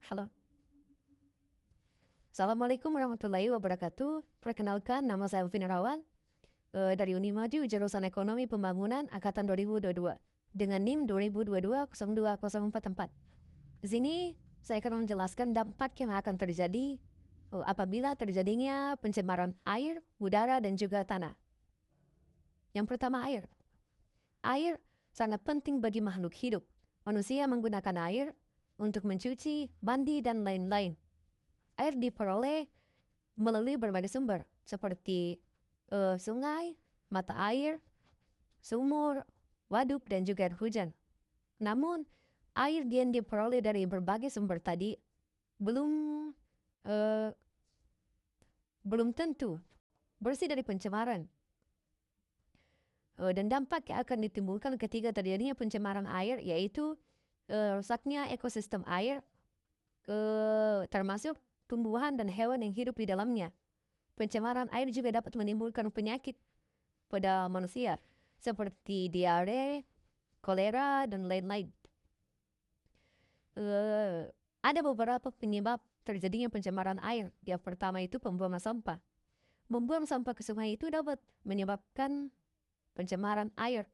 Halo. Assalamualaikum warahmatullahi wabarakatuh. Perkenalkan, nama saya Alvin Irawan dari Unimaju jurusan Ekonomi Pembangunan Angkatan 2022 dengan NIM 2022-020444. Di sini saya akan menjelaskan dampak yang akan terjadi apabila terjadinya pencemaran air, udara, dan juga tanah. Yang pertama, air. Air sangat penting bagi makhluk hidup. Manusia menggunakan air untuk mencuci, mandi, dan lain-lain. Air diperoleh melalui berbagai sumber seperti sungai, mata air, sumur, waduk, dan juga air hujan. Namun, air yang diperoleh dari berbagai sumber tadi belum eh, belum tentu bersih dari pencemaran. Dan dampak yang akan ditimbulkan ketika terjadinya pencemaran air yaitu rusaknya ekosistem air, termasuk tumbuhan dan hewan yang hidup di dalamnya. Pencemaran air juga dapat menimbulkan penyakit pada manusia seperti diare, kolera, dan lain-lain. Ada beberapa penyebab terjadinya pencemaran air. Yang pertama itu pembuangan sampah. Membuang sampah ke sungai itu dapat menyebabkan pencemaran air.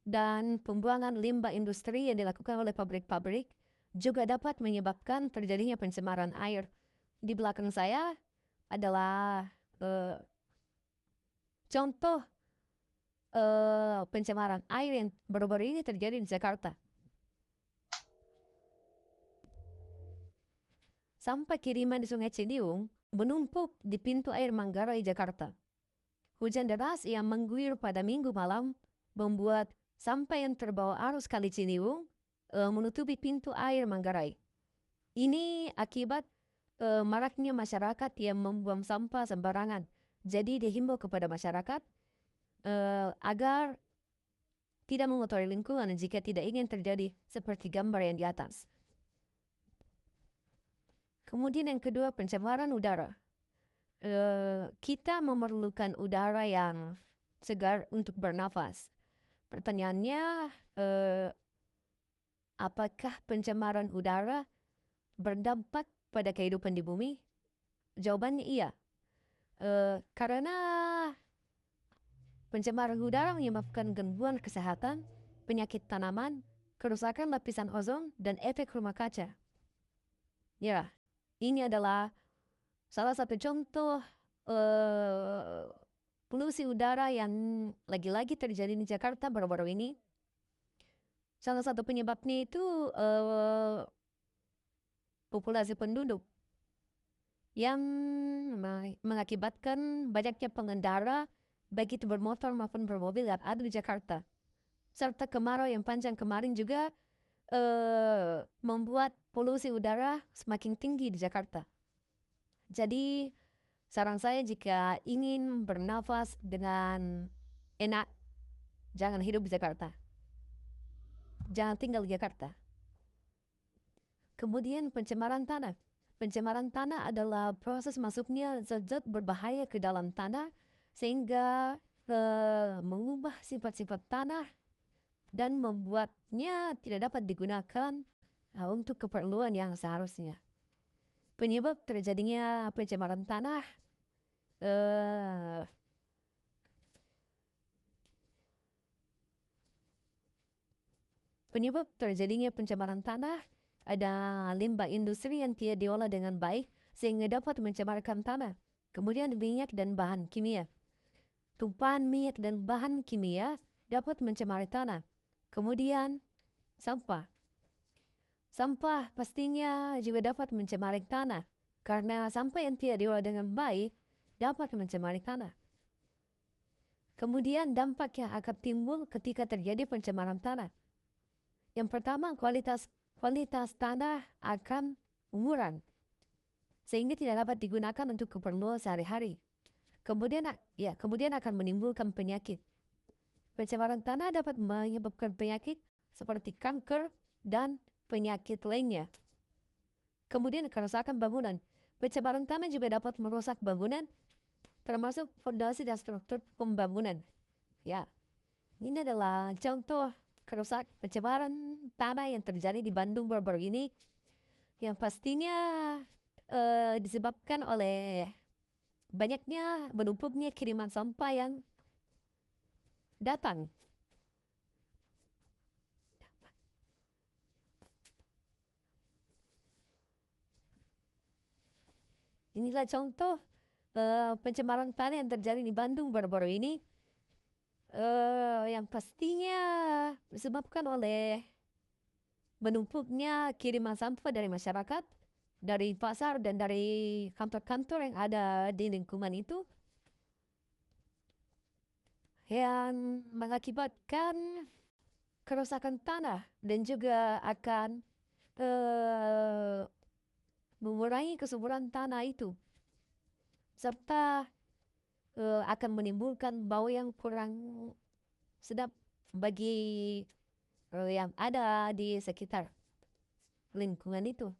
Dan pembuangan limbah industri yang dilakukan oleh pabrik-pabrik juga dapat menyebabkan terjadinya pencemaran air. Di belakang saya adalah contoh pencemaran air yang baru-baru ini terjadi di Jakarta. Sampah kiriman di Sungai Ciliwung menumpuk di pintu air Manggarai, Jakarta. Hujan deras yang mengguyur pada Minggu malam membuat sampah yang terbawa arus Kali Ciliwung menutupi pintu air Manggarai. Ini akibat maraknya masyarakat yang membuang sampah sembarangan. Jadi dihimbau kepada masyarakat agar tidak mengotori lingkungan jika tidak ingin terjadi seperti gambar yang di atas. Kemudian yang kedua, pencemaran udara. Kita memerlukan udara yang segar untuk bernafas. Pertanyaannya, apakah pencemaran udara berdampak pada kehidupan di bumi? Jawabannya iya. Karena pencemaran udara menyebabkan gangguan kesehatan, penyakit tanaman, kerusakan lapisan ozon, dan efek rumah kaca. Ya, ini adalah salah satu contoh polusi udara yang lagi-lagi terjadi di Jakarta baru-baru ini. Salah satu penyebabnya itu populasi penduduk yang mengakibatkan banyaknya pengendara baik itu bermotor maupun bermobil yang ada di Jakarta. Serta kemarau yang panjang kemarin juga membuat polusi udara semakin tinggi di Jakarta. Jadi saran saya jika ingin bernafas dengan enak, jangan hidup di Jakarta. Jangan tinggal di Jakarta. Kemudian pencemaran tanah. Pencemaran tanah adalah proses masuknya zat-zat berbahaya ke dalam tanah sehingga mengubah sifat-sifat tanah dan membuatnya tidak dapat digunakan untuk keperluan yang seharusnya. Penyebab terjadinya pencemaran tanah penyebab terjadinya pencemaran tanah ada limbah industri yang tidak diolah dengan baik sehingga dapat mencemarkan tanah. Kemudian minyak dan bahan kimia. Tumpahan minyak dan bahan kimia dapat mencemari tanah. Kemudian sampah. Sampah pastinya juga dapat mencemari tanah karena sampah yang tidak diolah dengan baik dapat mencemari tanah. Kemudian dampak yang akan timbul ketika terjadi pencemaran tanah. Yang pertama, kualitas tanah akan mengurangi sehingga tidak dapat digunakan untuk keperluan sehari-hari. Kemudian akan menimbulkan penyakit. Pencemaran tanah dapat menyebabkan penyakit seperti kanker dan penyakit lainnya. Kemudian kerusakan bangunan. Pencemaran tanah juga dapat merusak bangunan termasuk fondasi dan struktur pembangunan. Ya, ini adalah contoh pencemaran tanah yang terjadi di Bandung baru-baru ini yang pastinya disebabkan oleh banyaknya menumpuknya kiriman sampah yang datang. Inilah contoh pencemaran tanah yang terjadi di Bandung baru-baru ini, yang pastinya disebabkan oleh menumpuknya kiriman sampah dari masyarakat, dari pasar dan dari kantor-kantor yang ada di lingkungan itu, yang mengakibatkan kerusakan tanah dan juga akan eh, mengurangi kesuburan tanah itu, serta akan menimbulkan bau yang kurang sedap bagi yang ada di sekitar lingkungan itu.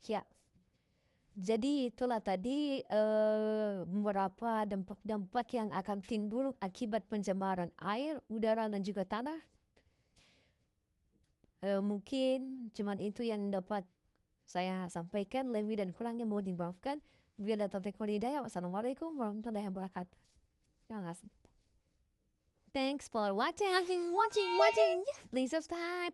Ya, jadi itulah tadi beberapa dampak-dampak yang akan timbul akibat pencemaran air, udara, dan juga tanah. Mungkin cuman itu yang dapat saya sampaikan, lebih dan kurangnya mohon dimaafkan. Bila taufiq wal hidayah. Wassalamualaikum warahmatullahi wabarakatuh. Terima kasih. Thanks for watching. Please subscribe.